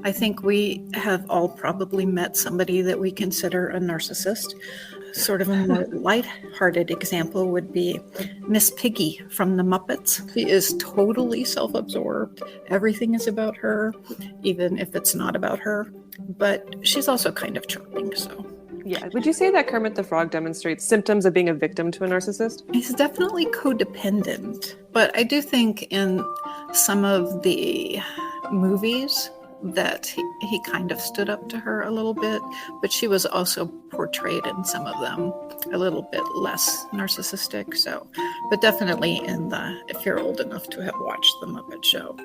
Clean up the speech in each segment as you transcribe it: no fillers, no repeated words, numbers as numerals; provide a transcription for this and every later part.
I think we have all probably met somebody that we consider a narcissist. Sort of a more light-hearted example would be Miss Piggy from the Muppets. She is totally self-absorbed. Everything is about her, even if it's not about her. But she's also kind of charming, so. Yeah. Would you say that Kermit the Frog demonstrates symptoms of being a victim to a narcissist? He's definitely codependent. But I do think in some of the movies that he kind of stood up to her a little bit, but she was also portrayed in some of them a little bit less narcissistic. So, but definitely if you're old enough to have watched The Muppet Show,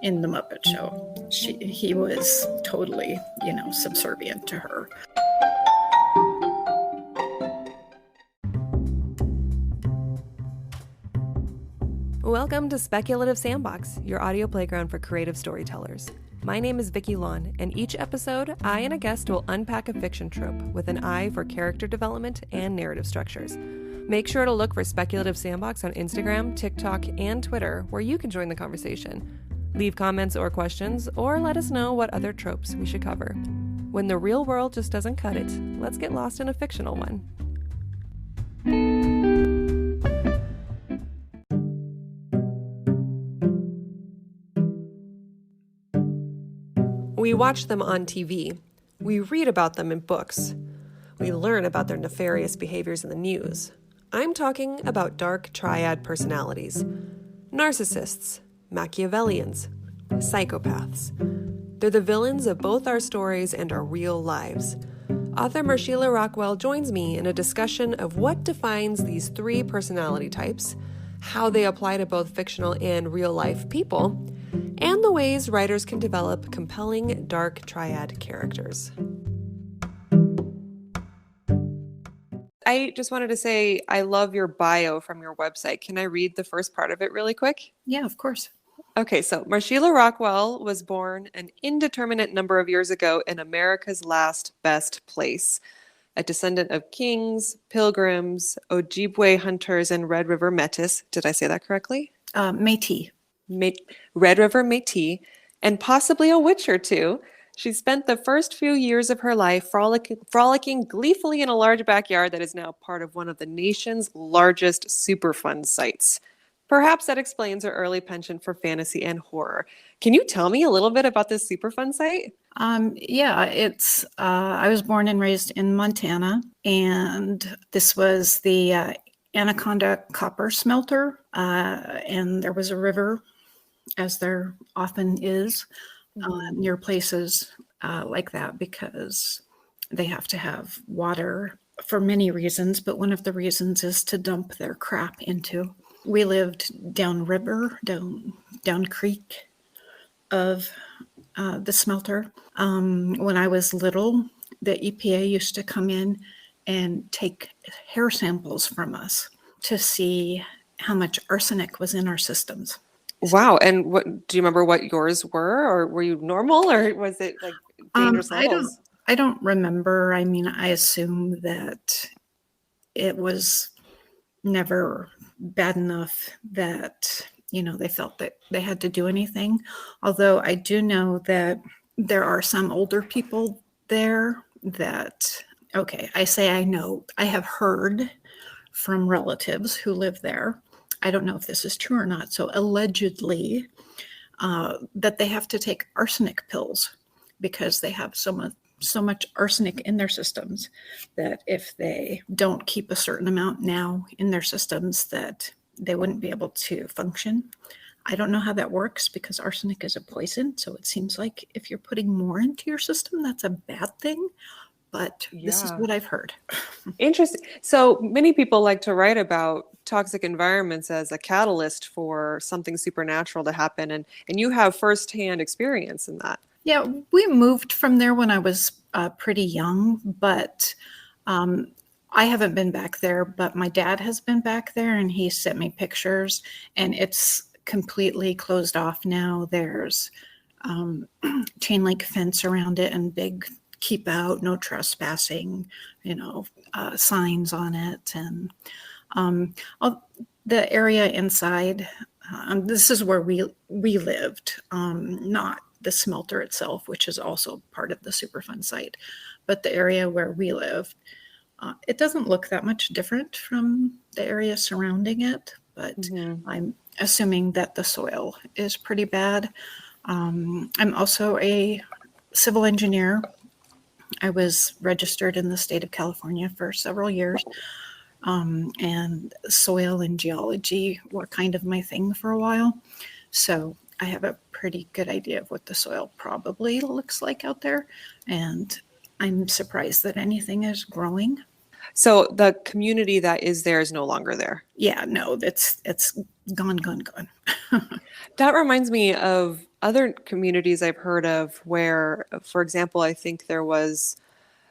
in The Muppet Show, he was totally, subservient to her. Welcome to Speculative Sandbox, your audio playground for creative storytellers. My name is Vickie Lan, and each episode, I and a guest will unpack a fiction trope with an eye for character development and narrative structures. Make sure to look for Speculative Sandbox on Instagram, TikTok, and Twitter, where you can join the conversation. Leave comments or questions, or let us know what other tropes we should cover. When the real world just doesn't cut it, let's get lost in a fictional one. We watch them on TV. We read about them in books. We learn about their nefarious behaviors in the news. I'm talking about Dark Triad Personalities. Narcissists, Machiavellians, Psychopaths. They're the villains of both our stories and our real lives. Author Marsheila Rockwell joins me in a discussion of what defines these three personality types, how they apply to both fictional and real-life people, and the ways writers can develop compelling dark triad characters. I just wanted to say I love your bio from your website. Can I read the first part of it really quick? Yeah, of course. Okay, so Marsheila Rockwell was born an indeterminate number of years ago in America's last best place. A descendant of kings, pilgrims, Ojibwe hunters, and Red River Metis. Did I say that correctly? Métis. Red River Métis, and possibly a witch or two. She spent the first few years of her life frolicking gleefully in a large backyard that is now part of one of the nation's largest Superfund sites. Perhaps that explains her early penchant for fantasy and horror. Can you tell me a little bit about this Superfund site? Yeah, it's. I was born and raised in Montana, and this was the Anaconda copper smelter, and there was a river, as there often is, near places like that, because they have to have water for many reasons, but one of the reasons is to dump their crap into. We lived downriver, down creek of the smelter. When I was little, the EPA used to come in and take hair samples from us to see how much arsenic was in our systems. Wow. And what do you remember what yours were, or were you normal, or was it like dangerous levels? I don't remember. I mean, I assume that it was never bad enough that, they felt that they had to do anything. Although I do know that there are some older people there that, okay, I say I know, I have heard from relatives who live there. I don't know if this is true or not. So allegedly, that they have to take arsenic pills because they have so much arsenic in their systems that if they don't keep a certain amount now in their systems, that they wouldn't be able to function. I don't know how that works because arsenic is a poison. So it seems like if you're putting more into your system, that's a bad thing. But this is what I've heard. Interesting. So many people like to write about toxic environments as a catalyst for something supernatural to happen. And you have firsthand experience in that. Yeah, we moved from there when I was pretty young, but I haven't been back there, but my dad has been back there and he sent me pictures, and it's completely closed off now. There's chain link fence around it and big keep out, no trespassing, signs on it. And the area inside, this is where we lived, not the smelter itself, which is also part of the Superfund site. But the area where we live, it doesn't look that much different from the area surrounding it, but I'm assuming that the soil is pretty bad. I'm also a civil engineer. I was registered in the state of California for several years, and soil and geology were kind of my thing for a while. So I have a pretty good idea of what the soil probably looks like out there, and I'm surprised that anything is growing. So the community that is there is no longer there. Yeah, no, it's gone. That reminds me of other communities I've heard of where, for example, I think there was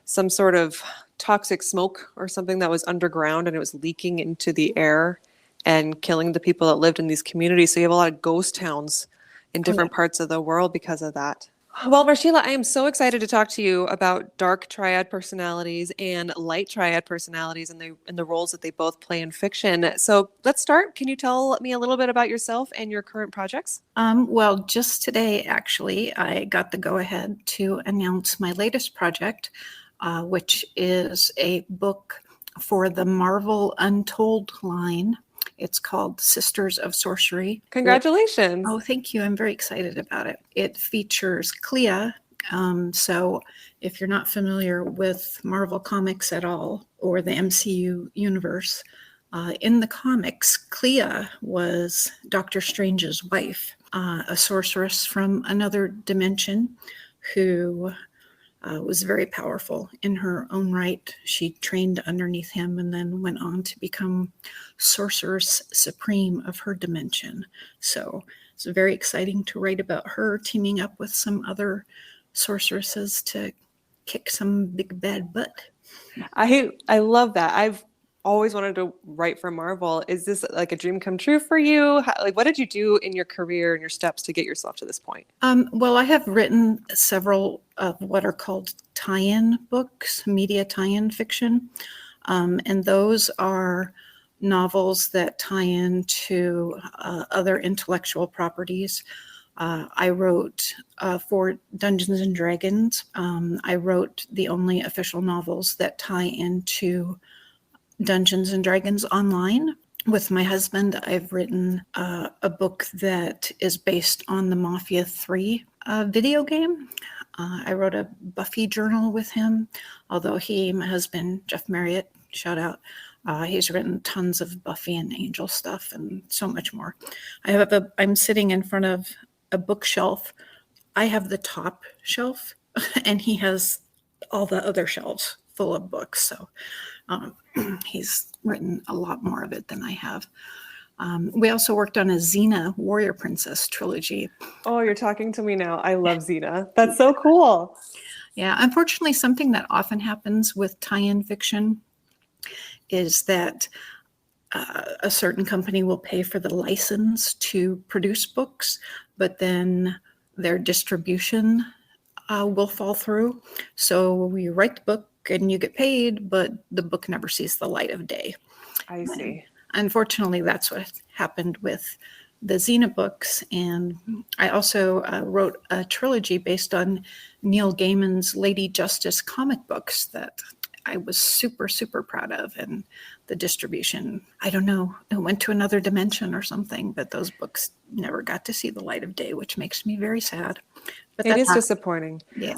some sort of toxic smoke or something that was underground and it was leaking into the air and killing the people that lived in these communities. So you have a lot of ghost towns in different parts of the world because of that. Well, Marsheila, I am so excited to talk to you about Dark Triad Personalities and Light Triad Personalities and the roles that they both play in fiction. So let's start. Can you tell me a little bit about yourself and your current projects? Well, just today, actually, I got the go-ahead to announce my latest project, which is a book for the Marvel Untold line. It's called Sisters of Sorcery. Congratulations. Oh, thank you. I'm very excited about it. It features Clea. So if you're not familiar with Marvel Comics at all, or the MCU universe, in the comics, Clea was Doctor Strange's wife, a sorceress from another dimension who was very powerful in her own right. She trained underneath him and then went on to become sorceress supreme of her dimension. So it's very exciting to write about her teaming up with some other sorceresses to kick some big bad butt. I love that. I've always wanted to write for Marvel. Is this like a dream come true for you? What did you do in your career and your steps to get yourself to this point? Well, I have written several of what are called tie-in books, media tie-in fiction. And those are novels that tie into other intellectual properties. I wrote for Dungeons and Dragons. I wrote the only official novels that tie into Dungeons and Dragons Online. With my husband, I've written a book that is based on the Mafia 3 video game. I wrote a Buffy journal with him, although my husband, Jeff Marriott, shout out, he's written tons of Buffy and Angel stuff and so much more. I'm sitting in front of a bookshelf. I have the top shelf, and he has all the other shelves full of books. So he's written a lot more of it than I have. We also worked on a Xena Warrior Princess trilogy. Oh, you're talking to me now. I love Xena. That's so cool. Yeah, unfortunately, something that often happens with tie-in fiction is that a certain company will pay for the license to produce books, but then their distribution will fall through. So we write the book and you get paid, but the book never sees the light of day. I see. Unfortunately, that's what happened with the Xena books. And I also wrote a trilogy based on Neil Gaiman's Lady Justice comic books that I was super, super proud of. And the distribution, I don't know, it went to another dimension or something, but those books never got to see the light of day, which makes me very sad. But it is disappointing. Yeah.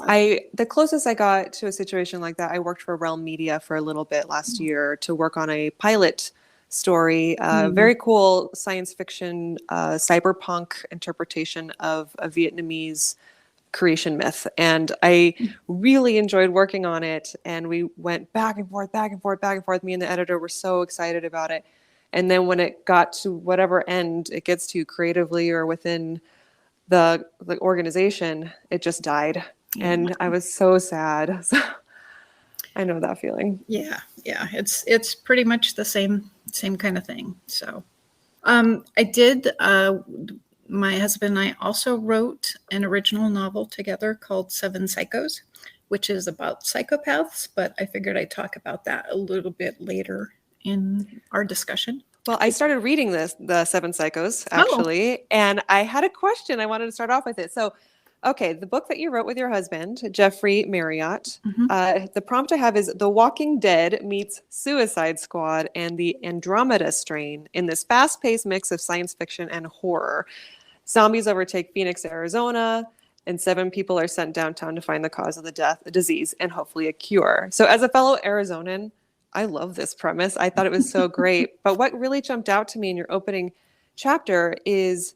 The closest I got to a situation like that, I worked for Realm Media for a little bit last year to work on a pilot story, very cool science fiction, cyberpunk interpretation of a Vietnamese creation myth. And I really enjoyed working on it. And we went back and forth, back and forth, back and forth. Me and the editor were so excited about it. And then when it got to whatever end it gets to creatively or within the organization, it just died. Yeah. And I was so sad. So I know that feeling. Yeah. It's pretty much the same kind of thing. So I did, my husband and I also wrote an original novel together called Seven Psychos, which is about psychopaths, but I figured I'd talk about that a little bit later in our discussion. Well, I started reading the Seven Psychos, actually, and I had a question. I wanted to start off with it. So Okay, the book that you wrote with your husband, Jeffrey Marriott, Mhm. the prompt I have is The Walking Dead meets Suicide Squad and the Andromeda strain in this fast-paced mix of science fiction and horror. Zombies overtake Phoenix, Arizona, and 7 people are sent downtown to find the cause of the death, a disease, and hopefully a cure. So as a fellow Arizonan, I love this premise. I thought it was so great. But what really jumped out to me in your opening chapter is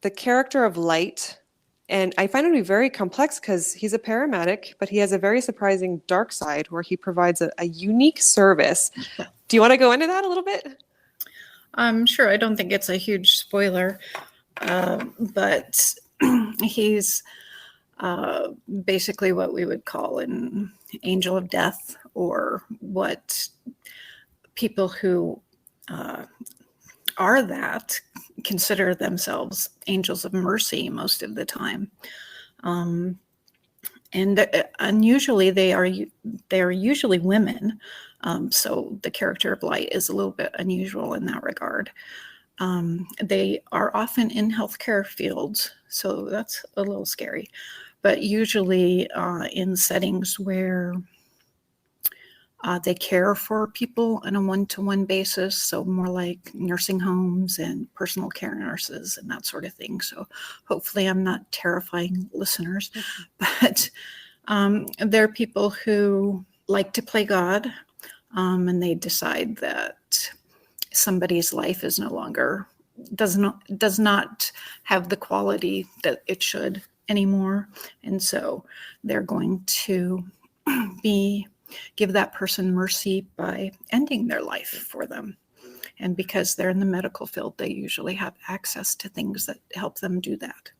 the character of Light. And I find it to be very complex because he's a paramedic, but he has a very surprising dark side where he provides a unique service. Do you want to go into that a little bit? Sure. I don't think it's a huge spoiler, but he's basically what we would call an angel of death, or what people who are that consider themselves angels of mercy most of the time. And unusually, they are usually women. So the character of Light is a little bit unusual in that regard. They are often in healthcare fields, so that's a little scary. But usually in settings where they care for people on a one-to-one basis, so more like nursing homes and personal care nurses and that sort of thing. So hopefully I'm not terrifying listeners, but they're people who like to play God, and they decide that somebody's life is no longer, does not have the quality that it should anymore, and so they're going to give that person mercy by ending their life for them. And because they're in the medical field, they usually have access to things that help them do that.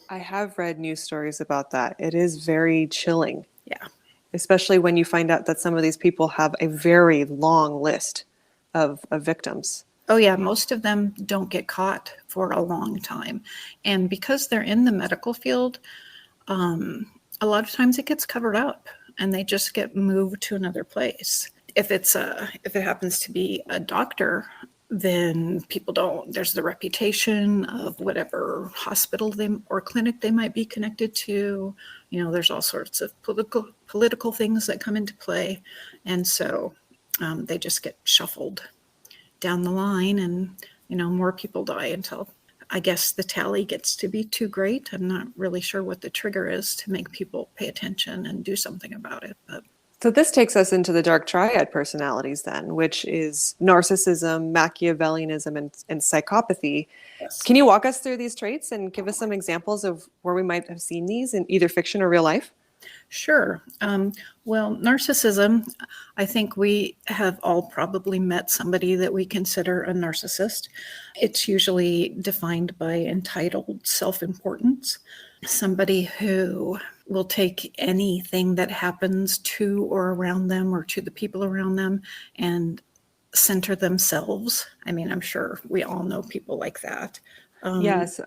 I have read news stories about that. It is very chilling. Yeah. Especially when you find out that some of these people have a very long list of victims. Oh, yeah. Most of them don't get caught for a long time. And because they're in the medical field, a lot of times it gets covered up and they just get moved to another place. If it happens to be a doctor, then people don't, there's the reputation of whatever hospital or clinic they might be connected to. There's all sorts of political things that come into play. And so they just get shuffled down the line, and, more people die until, I guess, the tally gets to be too great. I'm not really sure what the trigger is to make people pay attention and do something about it. But So this takes us into the Dark Triad Personalities then, which is narcissism, Machiavellianism, and psychopathy. yes. Can you walk us through these traits and give us some examples of where we might have seen these in either fiction or real life? Sure. Well, narcissism, I think we have all probably met somebody that we consider a narcissist. It's usually defined by entitled self-importance, somebody who will take anything that happens to or around them or to the people around them and center themselves. I mean, I'm sure we all know people like that. Yes,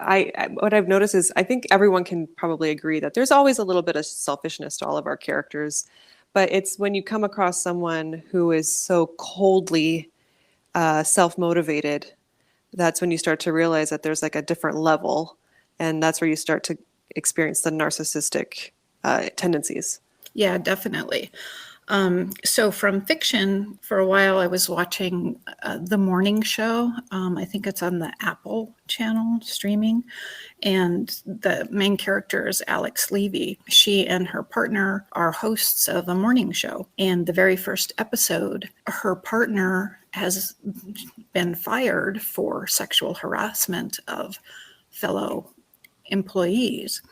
what I've noticed is I think everyone can probably agree that there's always a little bit of selfishness to all of our characters, but it's when you come across someone who is so coldly self-motivated, that's when you start to realize that there's like a different level, and that's where you start to experience the narcissistic tendencies. Yeah, definitely. So from fiction, for a while, I was watching The Morning Show. I think it's on the Apple channel streaming. And the main character is Alex Levy. She and her partner are hosts of a morning show. And the very first episode, her partner has been fired for sexual harassment of fellow employees.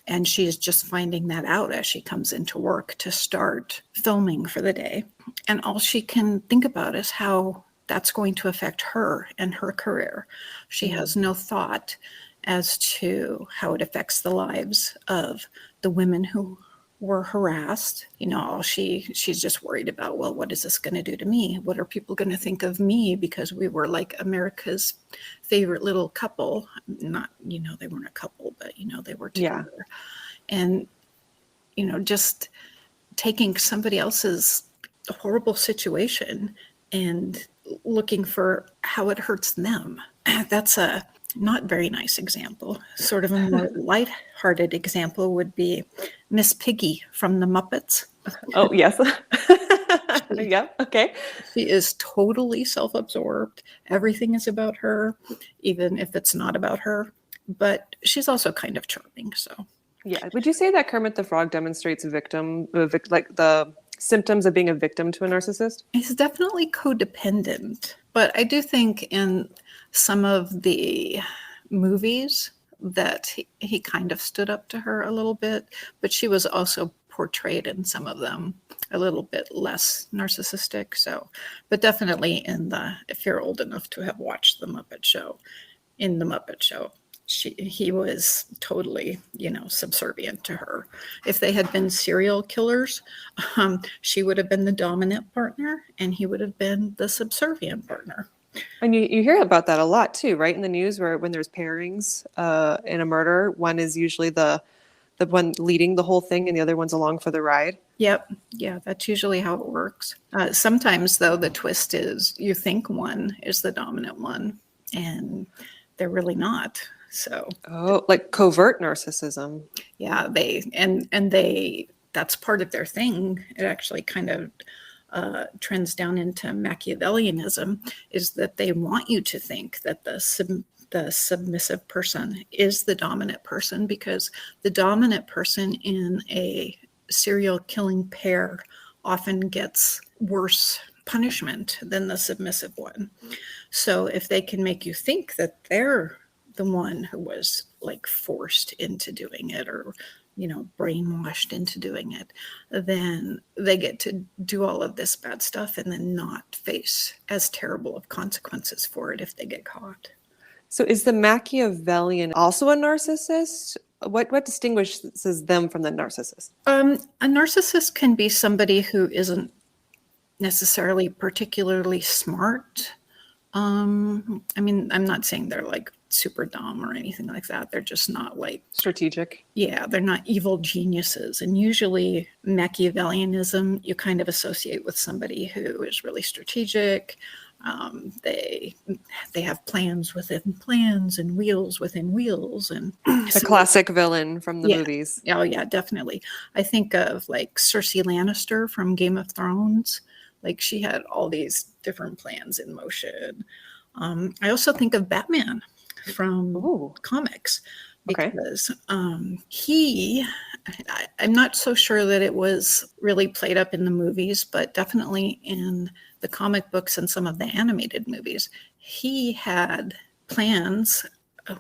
And she's just finding that out as she comes into work to start filming for the day. And all she can think about is how that's going to affect her and her career. She has no thought as to how it affects the lives of the women who were harassed. She's just worried about, well, what is this going to do to me? What are people going to think of me? Because we were like America's favorite little couple. Not, they weren't a couple, but, they were together. Yeah. And, just taking somebody else's horrible situation and looking for how it hurts them. That's not very nice example. Sort of a more light-hearted example would be Miss Piggy from the Muppets. Oh, yes. She, Yeah, okay. she is totally self-absorbed. Everything is about her, even if it's not about her. But she's also kind of charming. So Yeah. Would you say that Kermit the Frog demonstrates like the symptoms of being a victim to a narcissist? he's definitely codependent. But I do think in some of the movies that he kind of stood up to her a little bit, but she was also portrayed in some of them a little bit less narcissistic. So, but definitely in the, if you're old enough to have watched the Muppet Show, in the Muppet Show, he was totally, subservient to her. If they had been serial killers, she would have been the dominant partner and he would have been the subservient partner. And you hear about that a lot too, right? In the news, where when there's pairings in a murder, one is usually the one leading the whole thing and the other one's along for the ride. Yep. Yeah, that's usually how it works. Sometimes, though, the twist is you think one is the dominant one, and they're really not. So, Oh, like covert narcissism. yeah, that's part of their thing. It actually kind of trends down into Machiavellianism, is that they want you to think that the submissive person is the dominant person, because the dominant person in a serial killing pair often gets worse punishment than the submissive one. So if they can make you think that they're the one who was like forced into doing it, or brainwashed into doing it, then they get to do all of this bad stuff and then not face as terrible of consequences for it if they get caught. So is the Machiavellian also a narcissist? What distinguishes them from the narcissist? A narcissist can be somebody who isn't necessarily particularly smart. I'm not saying they're like super dumb or anything like that. They're just not like Strategic. Yeah, they're not evil geniuses. And usually Machiavellianism, you kind of associate with somebody who is really strategic. They have plans within plans and wheels within wheels. And The classic villain from the yeah. movies. Oh, yeah, definitely. I think of like Cersei Lannister from Game of Thrones. Like she had all these different plans in motion. I also think of Batman from Ooh. comics, Okay. because I'm not so sure that it was really played up in the movies, but definitely in the comic books and some of the animated movies, he had plans,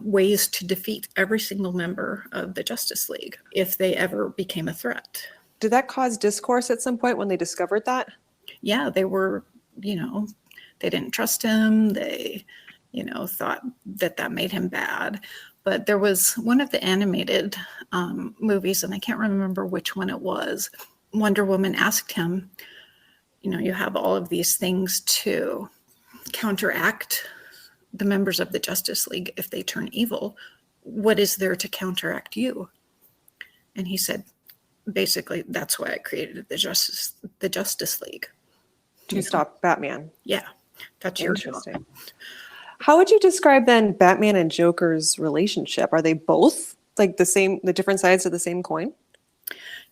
ways to defeat every single member of the Justice League if they ever became a threat. Did that cause discourse at some point when they discovered that? Yeah, they were, they didn't trust him. They, thought that made him bad. But there was one of the animated movies, and I can't remember which one it was. Wonder Woman asked him, you have all of these things to counteract the members of the Justice League if they turn evil. What is there to counteract you? And he said, basically, that's why I created the Justice League. To stop Batman. Yeah, that's your job. Interesting. How would you describe then Batman and Joker's relationship? Are they both like the different sides of the same coin?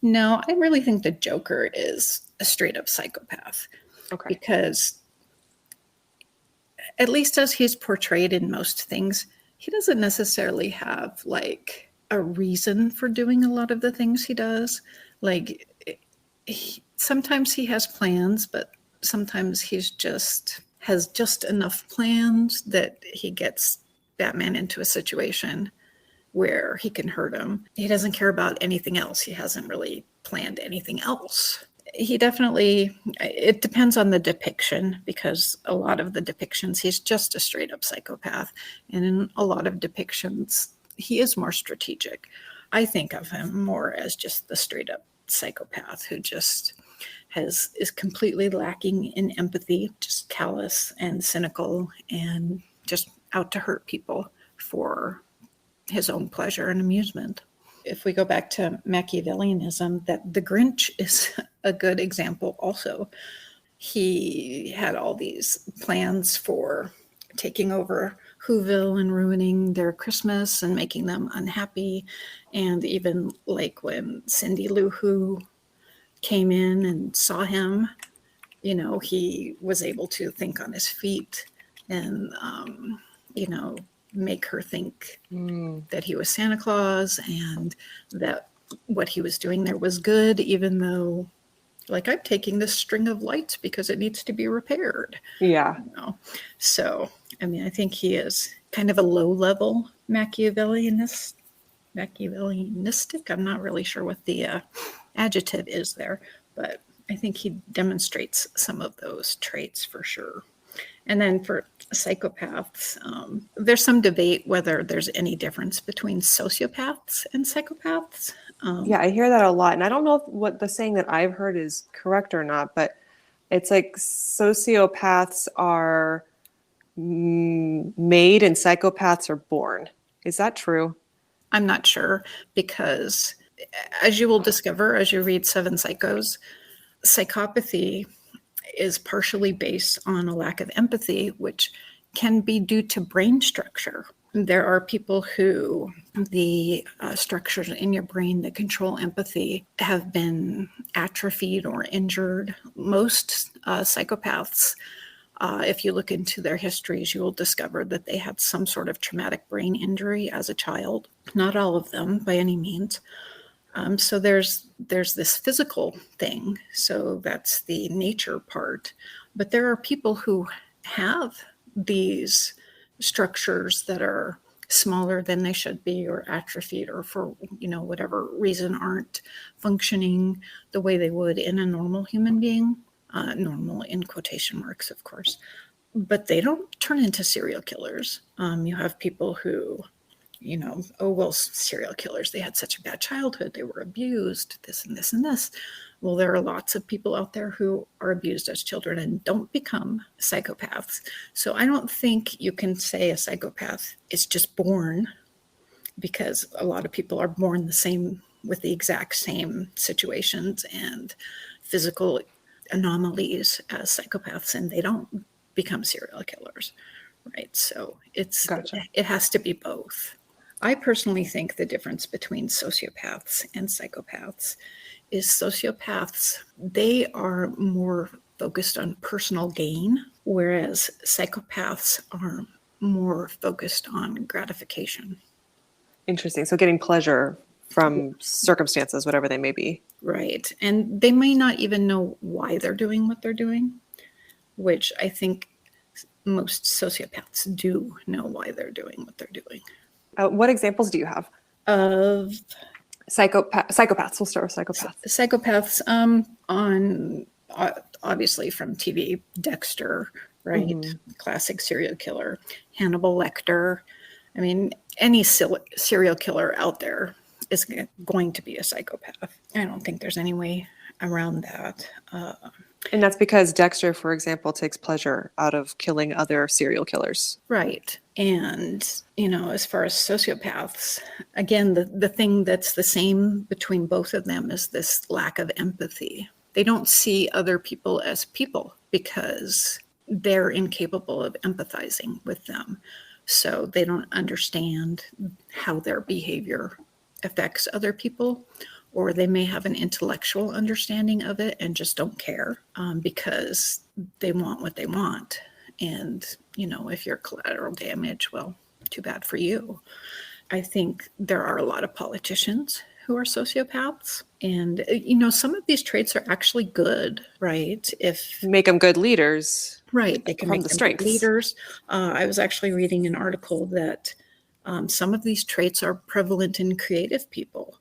No, I really think the Joker is a straight up psychopath. Okay. Because at least as he's portrayed in most things, he doesn't necessarily have like a reason for doing a lot of the things he does. Like sometimes he has plans, but sometimes has just enough plans that he gets Batman into a situation where he can hurt him. He doesn't care about anything else. He hasn't really planned anything else. It depends on the depiction, because a lot of the depictions, he's just a straight up psychopath. And in a lot of depictions, he is more strategic. I think of him more as just the straight up psychopath who just is completely lacking in empathy, just callous and cynical and just out to hurt people for his own pleasure and amusement. If we go back to Machiavellianism, that the Grinch is a good example also. He had all these plans for taking over Whoville and ruining their Christmas and making them unhappy. And even like when Cindy Lou Who came in and saw him, you know, he was able to think on his feet and, you know, make her think that he was Santa Claus and that what he was doing there was good, even though, like, I'm taking this string of lights because it needs to be repaired. Yeah. You know? So, I mean, I think he is kind of a low-level Machiavellianistic. I'm not really sure what the adjective is there, but I think he demonstrates some of those traits for sure. And then for psychopaths, there's some debate whether there's any difference between sociopaths and psychopaths. Yeah, I hear that a lot. And I don't know if what the saying that I've heard is correct or not, but it's like sociopaths are made and psychopaths are born. Is that true? I'm not sure because, as you will discover as you read Seven Psychos, psychopathy is partially based on a lack of empathy, which can be due to brain structure. There are people who the structures in your brain that control empathy have been atrophied or injured. Most psychopaths, if you look into their histories, you will discover that they had some sort of traumatic brain injury as a child. Not all of them by any means. So there's this physical thing. So that's the nature part. But there are people who have these structures that are smaller than they should be or atrophied or for, you know, whatever reason aren't functioning the way they would in a normal human being. Normal in quotation marks, of course. But they don't turn into serial killers. You have people who, you know, oh, well, serial killers, they had such a bad childhood, they were abused, this and this and this. Well, there are lots of people out there who are abused as children and don't become psychopaths. So I don't think you can say a psychopath is just born, because a lot of people are born the same with the exact same situations and physical anomalies as psychopaths, and they don't become serial killers, right? So Gotcha. it has to be both. I personally think the difference between sociopaths and psychopaths is sociopaths, they are more focused on personal gain, whereas psychopaths are more focused on gratification. Interesting. So getting pleasure from circumstances, whatever they may be. Right. And they may not even know why they're doing what they're doing, which I think most sociopaths do know why they're doing what they're doing. What examples do you have? Of Psychopaths. We'll start with psychopaths. Psychopaths on obviously from TV, Dexter, right? Mm-hmm. Classic serial killer, Hannibal Lecter. I mean, any serial killer out there is going to be a psychopath. I don't think there's any way around that. And that's because Dexter, for example, takes pleasure out of killing other serial killers. Right. And, you know, as far as sociopaths, again, the thing that's the same between both of them is this lack of empathy. They don't see other people as people because they're incapable of empathizing with them. So they don't understand how their behavior affects other people, or they may have an intellectual understanding of it and just don't care because they want what they want. And, you know, if you're collateral damage, well, too bad for you. I think there are a lot of politicians who are sociopaths. And, you know, some of these traits are actually good, right? If make them good leaders. Right. They can from make the them strengths. leaders. I was actually reading an article that some of these traits are prevalent in creative people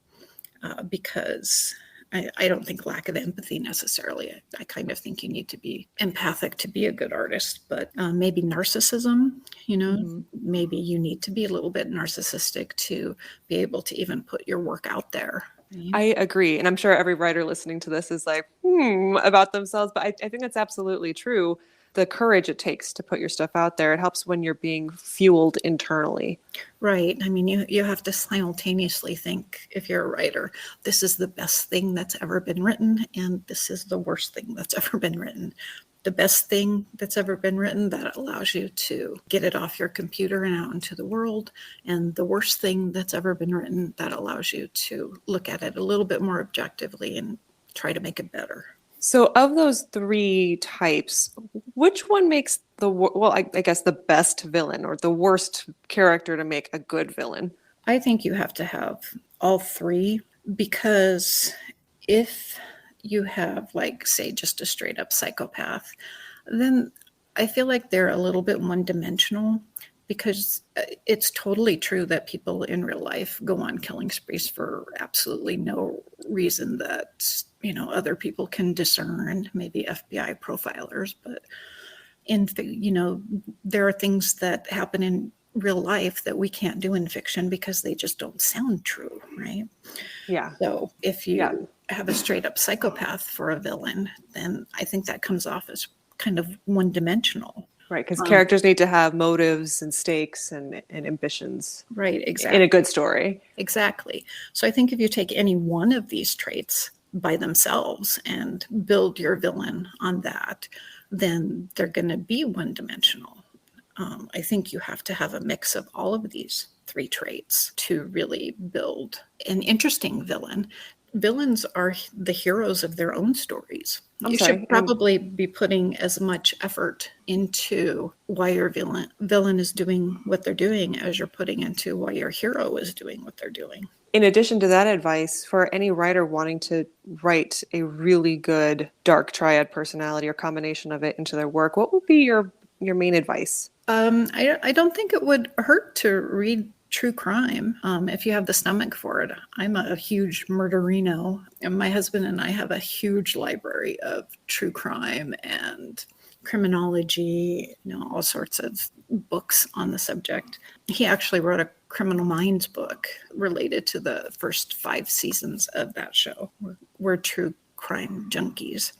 because I don't think lack of empathy necessarily. I kind of think you need to be empathic to be a good artist, but maybe narcissism, you know, maybe you need to be a little bit narcissistic to be able to even put your work out there. I agree. And I'm sure every writer listening to this is like, about themselves. But I think that's absolutely true. The courage it takes to put your stuff out there. It helps when you're being fueled internally. Right. I mean, you have to simultaneously think, if you're a writer, this is the best thing that's ever been written, and this is the worst thing that's ever been written. the best thing that's ever been written that allows you to get it off your computer and out into the world, and the worst thing that's ever been written that allows you to look at it a little bit more objectively and try to make it better. So of those three types, which one makes I guess the best villain or the worst character to make a good villain? I think you have to have all three, because if you have, like, say, just a straight up psychopath, then I feel like they're a little bit one dimensional, because it's totally true that people in real life go on killing sprees for absolutely no reason that, other people can discern, maybe FBI profilers, but there are things that happen in real life that we can't do in fiction because they just don't sound true, right? Yeah. So if you Yeah. have a straight up psychopath for a villain, then I think that comes off as kind of one dimensional. Right, because characters need to have motives and stakes and ambitions. Right, exactly. In a good story. Exactly. So I think if you take any one of these traits by themselves and build your villain on that, then they're going to be one dimensional. I think you have to have a mix of all of these three traits to really build an interesting villain. Villains are the heroes of their own stories. You should probably be putting as much effort into why your villain is doing what they're doing as you're putting into why your hero is doing what they're doing. In addition to that advice, for any writer wanting to write a really good dark triad personality or combination of it into their work, what would be your main advice? I don't think it would hurt to read true crime if you have the stomach for it. I'm a huge murderino, and my husband and I have a huge library of true crime and criminology, all sorts of books on the subject. He actually wrote a Criminal Minds book related to the first 5 seasons of that show. We're true crime junkies.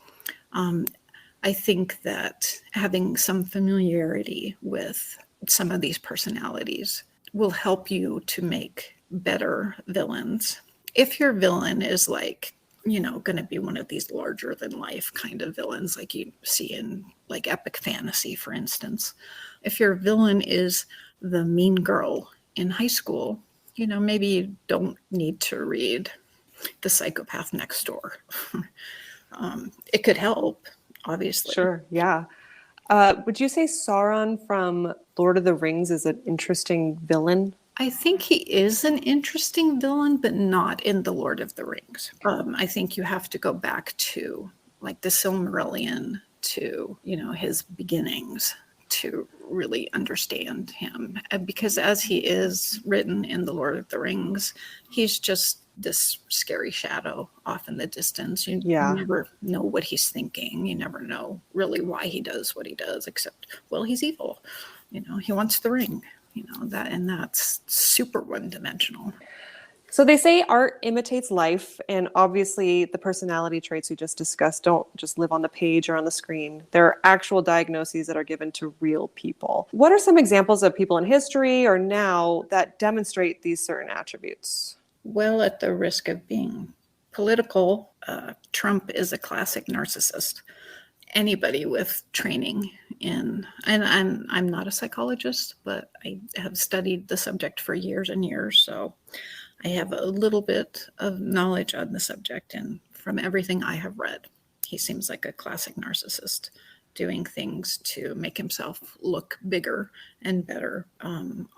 I think that having some familiarity with some of these personalities will help you to make better villains. If your villain is like, going to be one of these larger than life kind of villains like you see in like epic fantasy, for instance, if your villain is the mean girl in high school, maybe you don't need to read The Psychopath Next Door. It could help, obviously. Sure, yeah. Would you say Sauron from Lord of the Rings is an interesting villain? I think he is an interesting villain, but not in the Lord of the Rings. I think you have to go back to like the Silmarillion, to his beginnings, to really understand him. Because as he is written in the Lord of the Rings, he's just this scary shadow off in the distance. You never know what he's thinking. You never know really why he does what he does, except, well, he's evil. He wants the ring. That's super one-dimensional. So they say art imitates life, and obviously the personality traits we just discussed don't just live on the page or on the screen. There are actual diagnoses that are given to real people. What are some examples of people in history or now that demonstrate these certain attributes? Well, at the risk of being political, Trump is a classic narcissist. Anybody with training in, and I'm not a psychologist, but I have studied the subject for years and years, so I have a little bit of knowledge on the subject, and from everything I have read, he seems like a classic narcissist, doing things to make himself look bigger and better,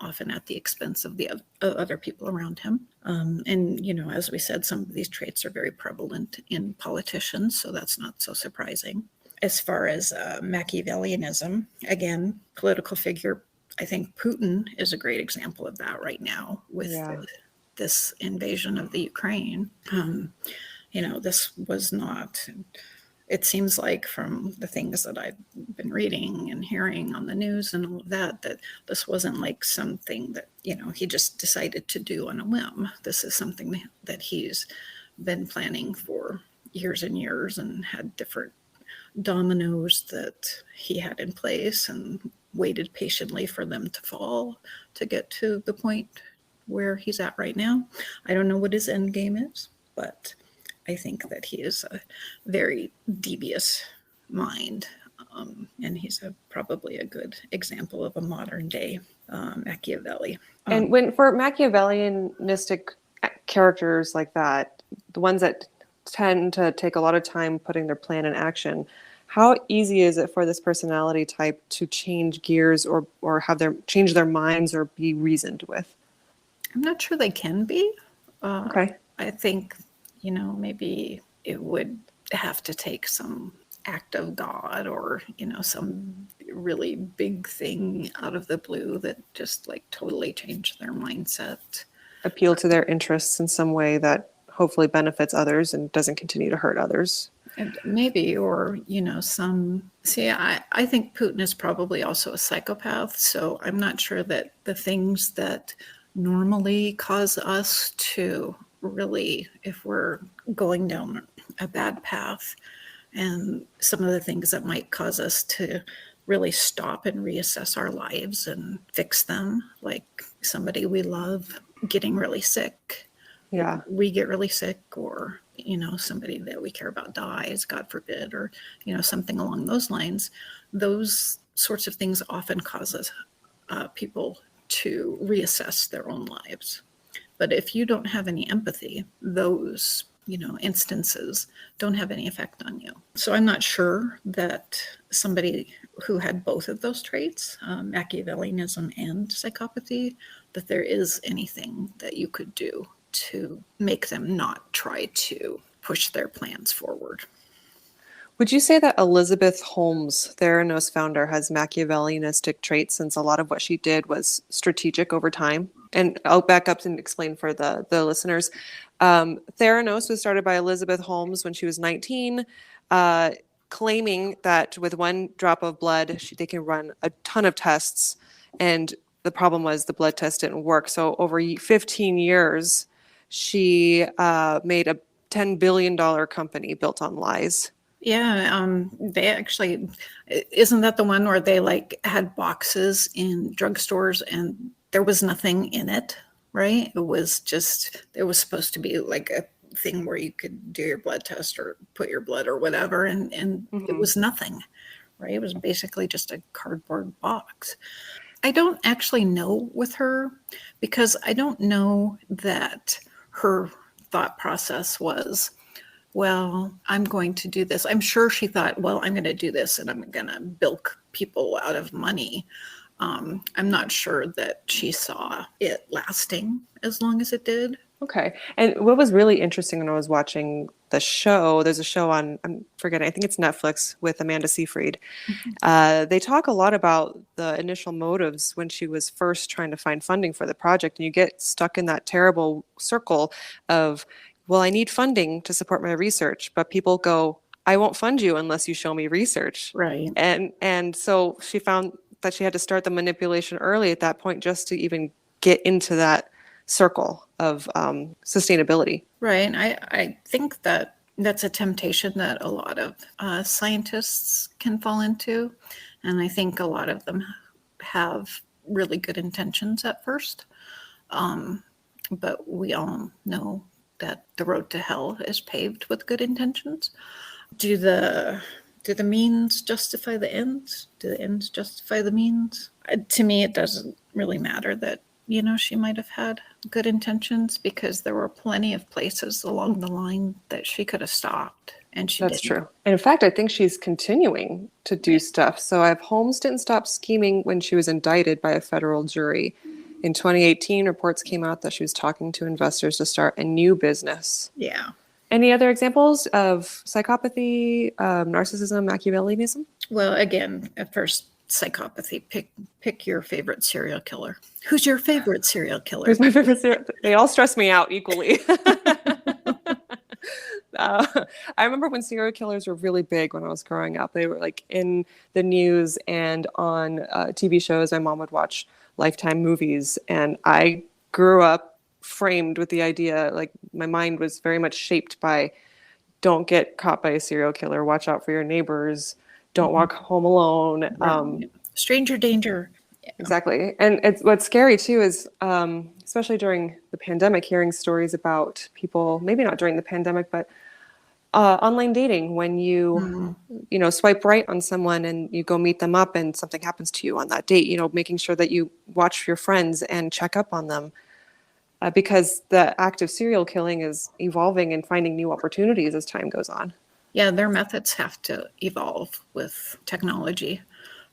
often at the expense of the other people around him. And, as we said, some of these traits are very prevalent in politicians, so that's not so surprising. As far as Machiavellianism, again, political figure, I think Putin is a great example of that right now with this invasion of the Ukraine. This was not, it seems like from the things that I've been reading and hearing on the news and all of that, that this wasn't like something that, he just decided to do on a whim. This is something that he's been planning for years and years, and had different dominoes that he had in place and waited patiently for them to fall to get to the point where he's at right now. I don't know what his end game is, but I think that he is a very devious mind. And he's probably a good example of a modern day Machiavelli. And when for Machiavellianistic characters like that, the ones that tend to take a lot of time putting their plan in action, how easy is it for this personality type to change gears or have change their minds or be reasoned with? I'm not sure they can be. Okay. I think, maybe it would have to take some act of God or, some really big thing out of the blue that just like totally changed their mindset. Appeal to their interests in some way that hopefully benefits others and doesn't continue to hurt others. And maybe, or, I think Putin is probably also a psychopath. So I'm not sure that the things that normally cause us to really, if we're going down a bad path, and some of the things that might cause us to really stop and reassess our lives and fix them, like somebody we love getting really sick. Yeah. We get really sick, or, somebody that we care about dies, God forbid, or, something along those lines. Those sorts of things often causes people to reassess their own lives. But if you don't have any empathy, those instances don't have any effect on you. So I'm not sure that somebody who had both of those traits, Machiavellianism and psychopathy, that there is anything that you could do to make them not try to push their plans forward. Would you say that Elizabeth Holmes, Theranos founder, has Machiavellianistic traits, since a lot of what she did was strategic over time? And I'll back up and explain for the listeners. Theranos was started by Elizabeth Holmes when she was 19, claiming that with one drop of blood, they can run a ton of tests. And the problem was the blood test didn't work. So over 15 years, she made a $10 billion company built on lies. Yeah, they actually, isn't that the one where they like had boxes in drugstores and there was nothing in it, right? It was supposed to be like a thing where you could do your blood test or put your blood or whatever, and it was nothing, right? It was basically just a cardboard box. I don't actually know with her, because I don't know that her thought process was, well, I'm going to do this. I'm sure she thought, well, I'm going to do this and I'm going to bilk people out of money. I'm not sure that she saw it lasting as long as it did. Okay. And what was really interesting when I was watching the show, there's a show on, I'm forgetting, I think it's Netflix, with Amanda Seyfried. They talk a lot about the initial motives when she was first trying to find funding for the project. And you get stuck in that terrible circle of, well, I need funding to support my research, but people go, I won't fund you unless you show me research. Right. And so she found that she had to start the manipulation early at that point just to even get into that circle of sustainability. Right. And I think that that's a temptation that a lot of scientists can fall into. And I think a lot of them have really good intentions at first. But we all know that the road to hell is paved with good intentions. Do the means justify the ends? Do the ends justify the means? To me, it doesn't really matter that, she might have had good intentions, because there were plenty of places along the line that she could have stopped, and she That's didn't. true. And in fact, I think she's continuing to do stuff. So I have Holmes didn't stop scheming when she was indicted by a federal jury. In 2018, reports came out that she was talking to investors to start a new business. Yeah. Any other examples of psychopathy, narcissism, Machiavellianism? Well, again, at first, psychopathy. Pick your favorite serial killer. Who's your favorite serial killer? Who's my favorite serial? They all stress me out equally. I remember when serial killers were really big when I was growing up. They were like in the news and on TV shows. My mom would watch Lifetime movies, and I grew up framed with the idea, like my mind was very much shaped by, don't get caught by a serial killer, watch out for your neighbors, don't walk home alone. Right. Stranger danger. Yeah. Exactly. And what's scary too is, especially during the pandemic, hearing stories about people, maybe not during the pandemic, but Online dating, when you swipe right on someone and you go meet them up and something happens to you on that date, making sure that you watch your friends and check up on them, because the act of serial killing is evolving and finding new opportunities as time goes on. Yeah, their methods have to evolve with technology.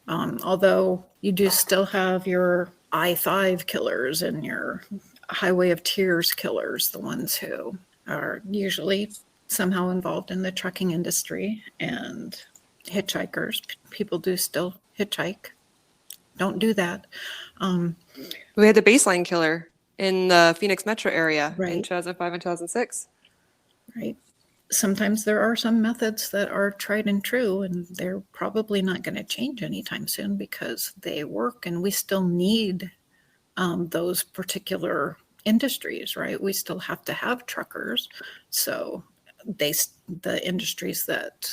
Although you do still have your I-5 killers and your Highway of Tears killers, the ones who are usually somehow involved in the trucking industry, and hitchhikers. People do still hitchhike. Don't do that. We had the baseline killer in the Phoenix metro area in Right. 2005 and 2006. Right. Sometimes there are some methods that are tried and true, and they're probably not going to change anytime soon because they work, and we still need those particular industries, right? We still have to have truckers. So the industries that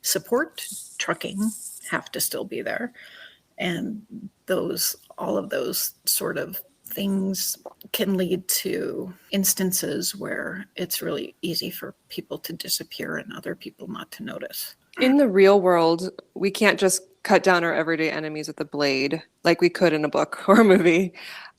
support trucking have to still be there. And all of those sort of things can lead to instances where it's really easy for people to disappear and other people not to notice. In the real world, we can't just cut down our everyday enemies with a blade like we could in a book or a movie.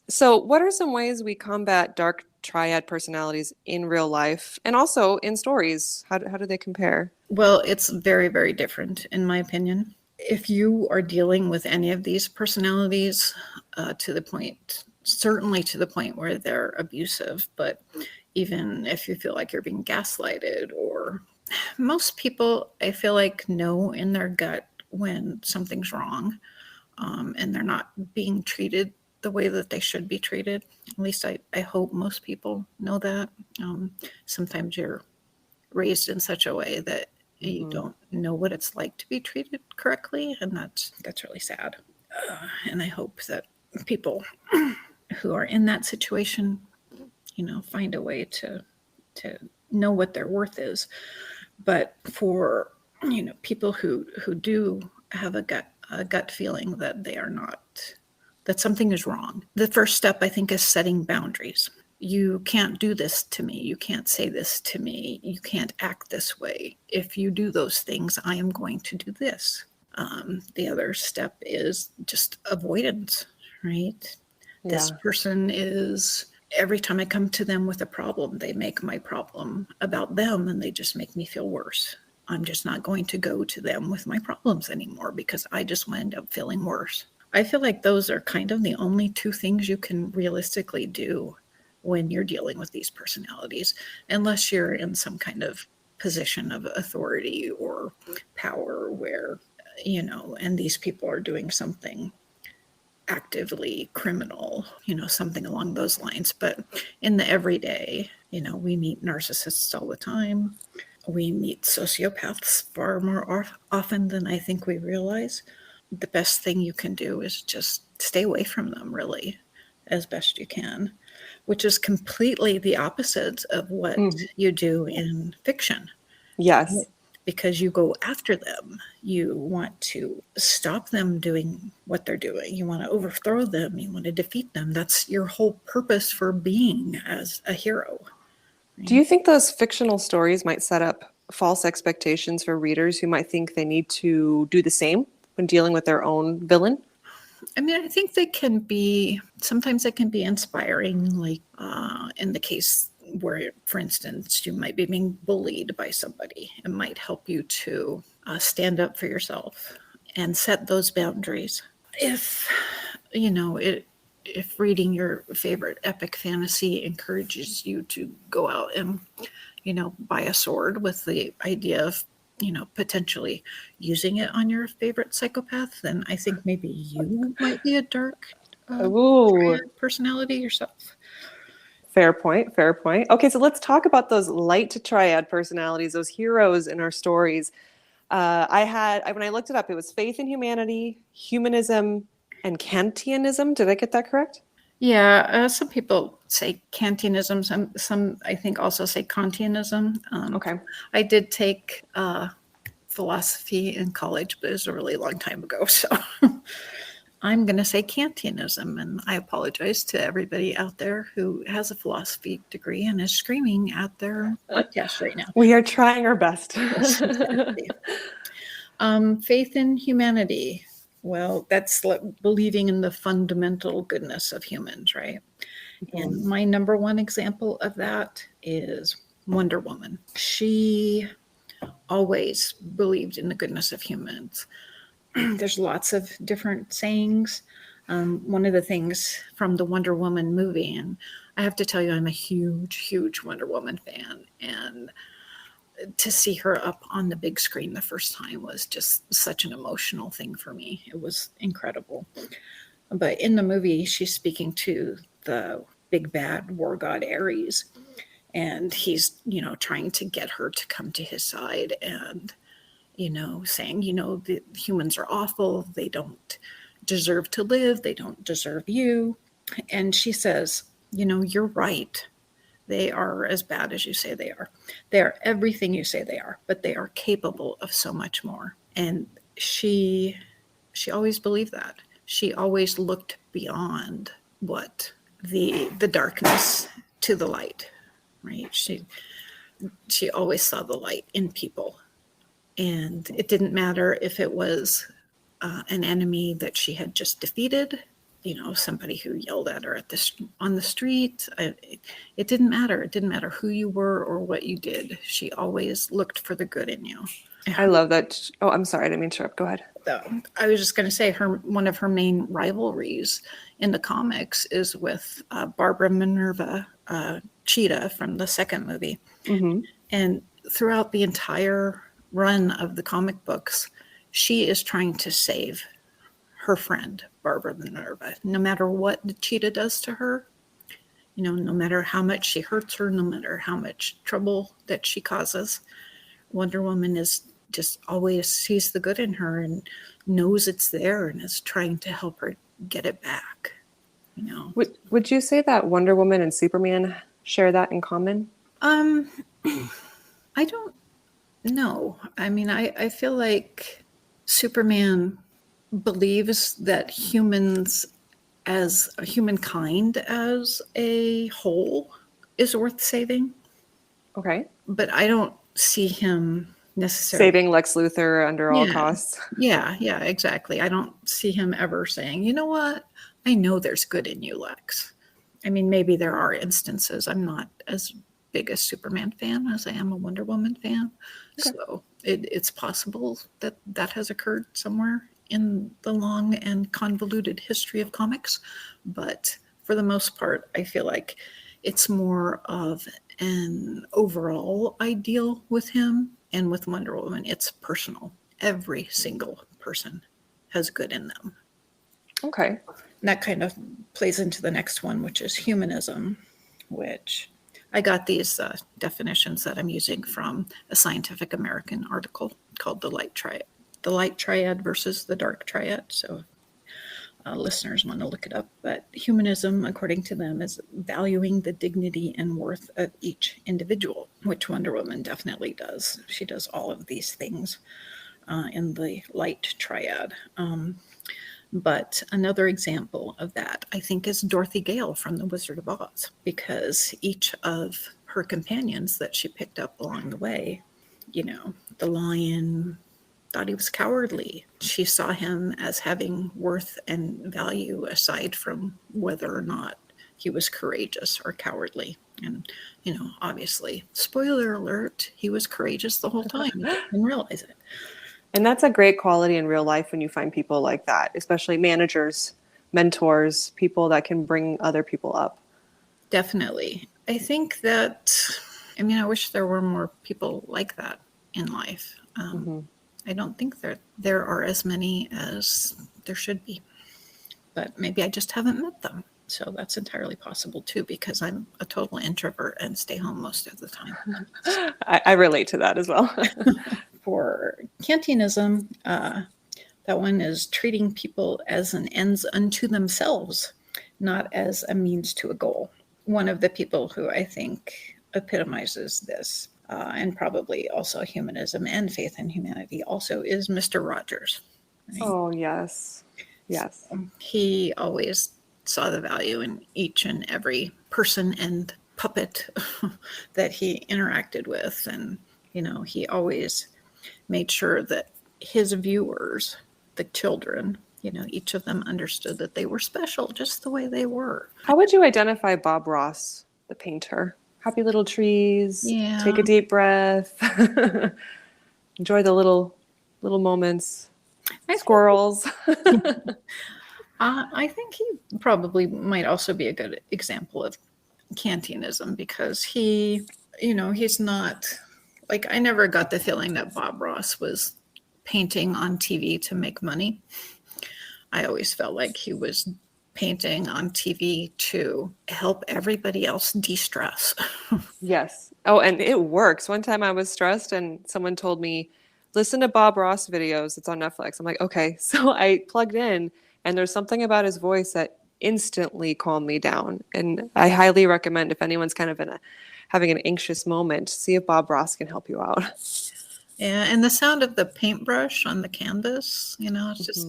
So what are some ways we combat dark triad personalities in real life and also in stories? How do they compare? Well, it's very, very different, in my opinion. If you are dealing with any of these personalities certainly to the point where they're abusive, but even if you feel like you're being gaslighted, or most people, I feel like, know in their gut when something's wrong, and they're not being treated the way that they should be treated. At least I hope most people know that. Sometimes you're raised in such a way that you don't know what it's like to be treated correctly, and that's really sad. And I hope that people who are in that situation, find a way to know what their worth is. But for people who do have a gut feeling that they are not, that something is wrong, the first step, I think, is setting boundaries. You can't do this to me. You can't say this to me. You can't act this way. If you do those things, I am going to do this. The other step is just avoidance, right? Yeah. This person is, every time I come to them with a problem, they make my problem about them, and they just make me feel worse. I'm just not going to go to them with my problems anymore because I just wind up feeling worse. I feel like those are kind of the only two things you can realistically do when you're dealing with these personalities, unless you're in some kind of position of authority or power where, and these people are doing something actively criminal, something along those lines. But in the everyday, we meet narcissists all the time. We meet sociopaths far more often than I think we realize. The best thing you can do is just stay away from them, really, as best you can, which is completely the opposite of what you do in fiction. Yes. Because you go after them. You want to stop them doing what they're doing. You want to overthrow them. You want to defeat them. That's your whole purpose for being as a hero. Right? Do you think those fictional stories might set up false expectations for readers who might think they need to do the same when dealing with their own villain? I mean, I think sometimes they can be inspiring, like in the case where, for instance, you might be being bullied by somebody. It might help you to stand up for yourself and set those boundaries. If reading your favorite epic fantasy encourages you to go out and, buy a sword with the idea of, potentially using it on your favorite psychopath, then I think maybe you might be a dark personality yourself. Fair point. Okay, so let's talk about those light triad personalities, those heroes in our stories. When I looked it up, it was faith in humanity, humanism, and Kantianism. Did I get that correct? Yeah, some people say Kantianism. Some I think also say Kantianism. Okay. I did take philosophy in college, but it was a really long time ago. So I'm going to say Kantianism, and I apologize to everybody out there who has a philosophy degree and is screaming at their podcast right now. We are trying our best. Yes, exactly. Faith in humanity. Well, that's believing in the fundamental goodness of humans, right? And my number one example of that is Wonder Woman. She always believed in the goodness of humans. There's lots of different sayings. One of the things from the Wonder Woman movie, and I have to tell you, I'm a huge, huge Wonder Woman fan. And to see her up on the big screen the first time was just such an emotional thing for me. It was incredible. But in the movie, she's speaking to the big bad war god Ares. And he's, trying to get her to come to his side and, saying, the humans are awful. They don't deserve to live. They don't deserve you. And she says, you're right. They are as bad as you say they are. They are everything you say they are, but they are capable of so much more. And she always believed that. She always looked beyond what the darkness to the light, right? She always saw the light in people. And it didn't matter if it was an enemy that she had just defeated, somebody who yelled at her on the street. It didn't matter. It didn't matter who you were or what you did. She always looked for the good in you. I love that. Oh, I'm sorry. I didn't mean to interrupt. Go ahead. I was just going to say one of her main rivalries in the comics is with Barbara Minerva Cheetah from the second movie. Mm-hmm. And throughout the entire run of the comic books, she is trying to save her friend, Barbara Minerva. No matter what the cheetah does to her, no matter how much she hurts her, no matter how much trouble that she causes, Wonder Woman is just always sees the good in her and knows it's there and is trying to help her get it back. Would you say that Wonder Woman and Superman share that in common? I don't know. I mean, I feel like Superman believes that humankind as a whole is worth saving. Okay. But I don't see him necessarily saving Lex Luthor under all costs. Yeah, exactly. I don't see him ever saying, you know what? I know there's good in you, Lex. I mean, maybe there are instances. I'm not as big a Superman fan as I am a Wonder Woman fan. Okay. So it's possible that has occurred somewhere in the long and convoluted history of comics. But for the most part, I feel like it's more of an overall ideal with him. And with Wonder Woman, it's personal. Every single person has good in them. Okay. And that kind of plays into the next one, which is humanism, which I got these definitions that I'm using from a Scientific American article called The Light Triad versus the Dark Triad. So listeners want to look it up. But humanism, according to them, is valuing the dignity and worth of each individual, which Wonder Woman definitely does. She does all of these things in the Light Triad. But another example of that, I think, is Dorothy Gale from The Wizard of Oz, because each of her companions that she picked up along the way, the lion thought he was cowardly. She saw him as having worth and value aside from whether or not he was courageous or cowardly. And, obviously, spoiler alert, he was courageous the whole time. He didn't realize it. And that's a great quality in real life when you find people like that, especially managers, mentors, people that can bring other people up. Definitely. I think that, I wish there were more people like that in life. I don't think there are as many as there should be, but maybe I just haven't met them. So that's entirely possible too, because I'm a total introvert and stay home most of the time. I relate to that as well. For Kantianism, that one is treating people as an ends unto themselves, not as a means to a goal. One of the people who I think epitomizes this, and probably also humanism and faith in humanity also, is Mr. Rogers. Right? Oh, yes. Yes. He always saw the value in each and every person and puppet that he interacted with. And, he always made sure that his viewers, the children, each of them understood that they were special just the way they were. How would you identify Bob Ross, the painter? Happy little trees, Yeah. take a deep breath, enjoy the little moments, squirrels. I think he probably might also be a good example of Kantianism because he's not like, I never got the feeling that Bob Ross was painting on TV to make money. I always felt like he was painting on TV to help everybody else de-stress. Yes. Oh, and it works. One time I was stressed and someone told me, listen to Bob Ross videos. It's on Netflix. I'm like, okay. So I plugged in and there's something about his voice that instantly calmed me down. And I highly recommend if anyone's kind of having an anxious moment, see if Bob Ross can help you out. Yeah, and the sound of the paintbrush on the canvas, it's just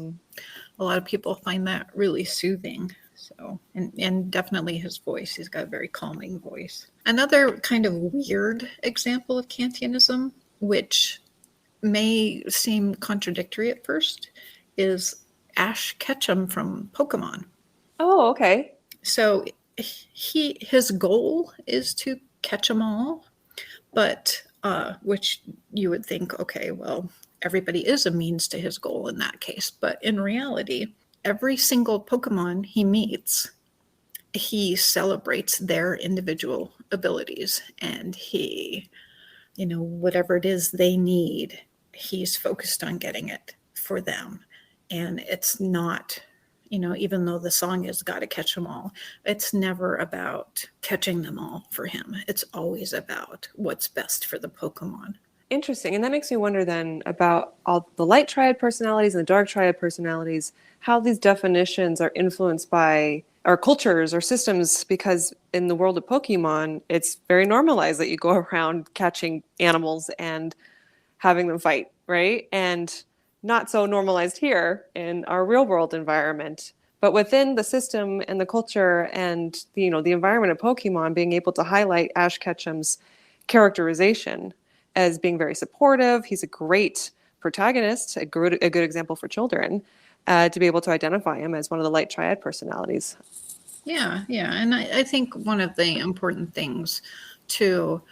a lot of people find that really soothing. So, and definitely his voice, he's got a very calming voice. Another kind of weird example of Kantianism, which may seem contradictory at first, is Ash Ketchum from Pokemon. Oh, okay. So his goal is to catch them all, but which you would think, okay, well, everybody is a means to his goal in that case. But in reality, every single Pokemon he meets, he celebrates their individual abilities, and he, whatever it is they need, he's focused on getting it for them. And it's not, even though the song is gotta catch them all, it's never about catching them all for him. It's always about what's best for the Pokemon. Interesting. And that makes me wonder then about all the light triad personalities and the dark triad personalities, how these definitions are influenced by our cultures or systems, because in the world of Pokemon, it's very normalized that you go around catching animals and having them fight, right? And not so normalized here in our real world environment. But within the system and the culture and the environment of Pokemon, being able to highlight Ash Ketchum's characterization as being very supportive. He's a great protagonist, a good example for children, to be able to identify him as one of the light triad personalities. Yeah. And I think one of the important things to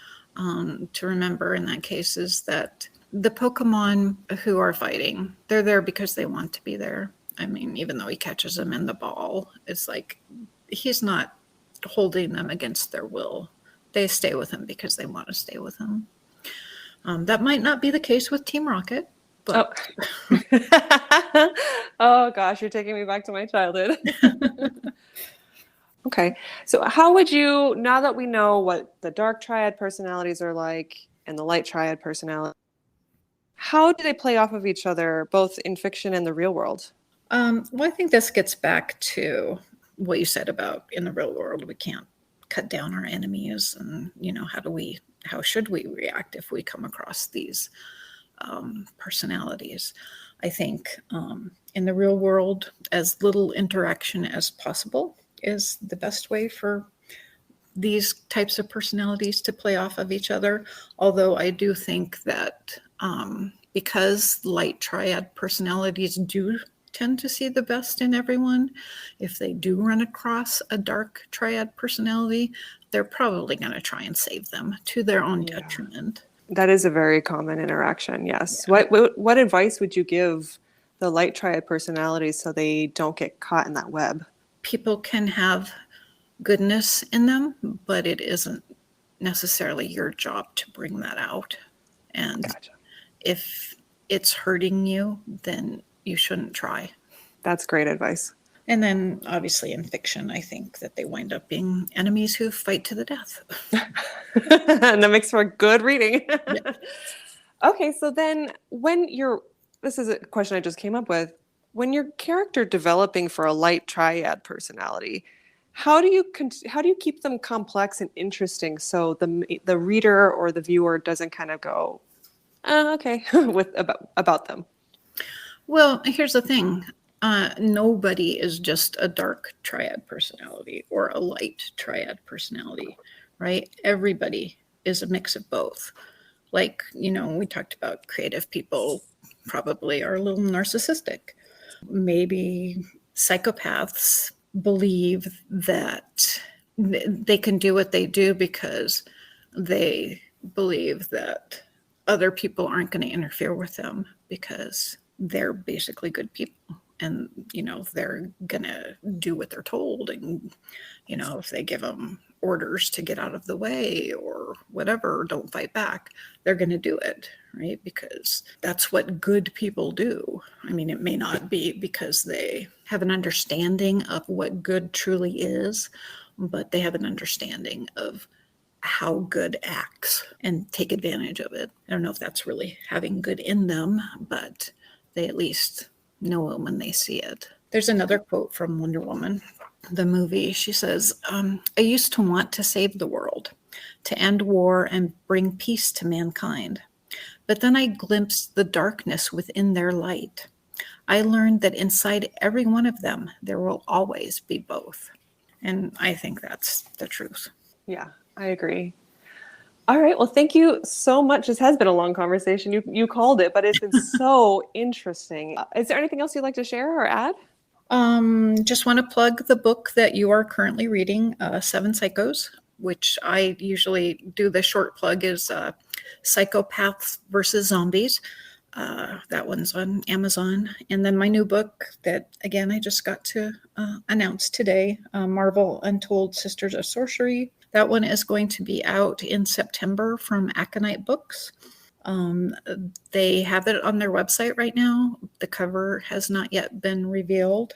remember in that case is that the Pokemon who are fighting, they're there because they want to be there. I mean, even though he catches them in the ball, it's like he's not holding them against their will. They stay with him because they want to stay with him. That might not be the case with Team Rocket, but oh gosh, you're taking me back to my childhood. Okay, so how would you, now that we know what the dark triad personalities are like and the light triad personality, how do they play off of each other, both in fiction and the real world? Well, I think this gets back to what you said about in the real world, we can't cut down our enemies, and how should we react if we come across these personalities? I think in the real world, as little interaction as possible is the best way for these types of personalities to play off of each other. Although I do think that because light triad personalities do tend to see the best in everyone, if they do run across a dark triad personality, they're probably going to try and save them to their own detriment. That is a very common interaction, yes. Yeah. What advice would you give the light triad personalities so they don't get caught in that web? People can have goodness in them, but it isn't necessarily your job to bring that out. And gotcha. If it's hurting you, then you shouldn't try. That's great advice. And then obviously in fiction, I think that they wind up being enemies who fight to the death. And that makes for good reading. Yeah. Okay, so then this is a question I just came up with. When your character developing for a light triad personality, how do you keep them complex and interesting so the reader or the viewer doesn't kind of go, okay, about them? Well, here's the thing. Nobody is just a dark triad personality or a light triad personality, right? Everybody is a mix of both. Like, we talked about creative people probably are a little narcissistic. Maybe psychopaths believe that they can do what they do because they believe that other people aren't going to interfere with them because they're basically good people. And, they're going to do what they're told. And, if they give them orders to get out of the way or whatever, don't fight back, they're going to do it, right? Because that's what good people do. I mean, it may not be because they have an understanding of what good truly is, but they have an understanding of how good acts and take advantage of it. I don't know if that's really having good in them, but they at least know it when they see it. There's another quote from Wonder Woman, the movie. She says, I used to want to save the world, to end war and bring peace to mankind. But then I glimpsed the darkness within their light. I learned that inside every one of them, there will always be both. And I think that's the truth. Yeah, I agree. All right. Well, thank you so much. This has been a long conversation. You called it, but it's been so interesting. Is there anything else you'd like to share or add? Just want to plug the book that you are currently reading, Seven Psychos, which I usually do. The short plug is Psychopaths versus Zombies. That one's on Amazon. And then my new book that, again, I just got to announce today, Marvel Untold Sisters of Sorcery. That one is going to be out in September from Aconite Books. They have it on their website right now. The cover has not yet been revealed.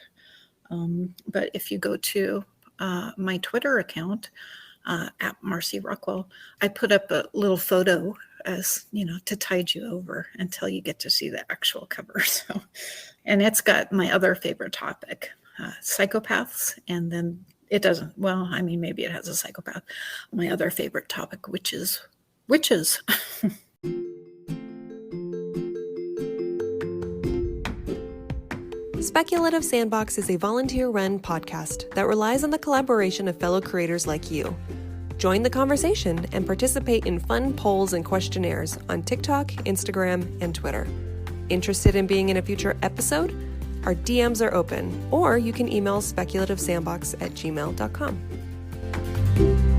But if you go to my Twitter account, at Marsheila Rockwell, I put up a little photo as, to tide you over until you get to see the actual cover. So, and it's got my other favorite topic, psychopaths, and then it doesn't, well, I mean, maybe it has a psychopath. My other favorite topic, which is witches. Speculative Sandbox is a volunteer-run podcast that relies on the collaboration of fellow creators like you. Join the conversation and participate in fun polls and questionnaires on TikTok, Instagram, and Twitter. Interested in being in a future episode? Our DMs are open, or you can email speculativesandbox@gmail.com.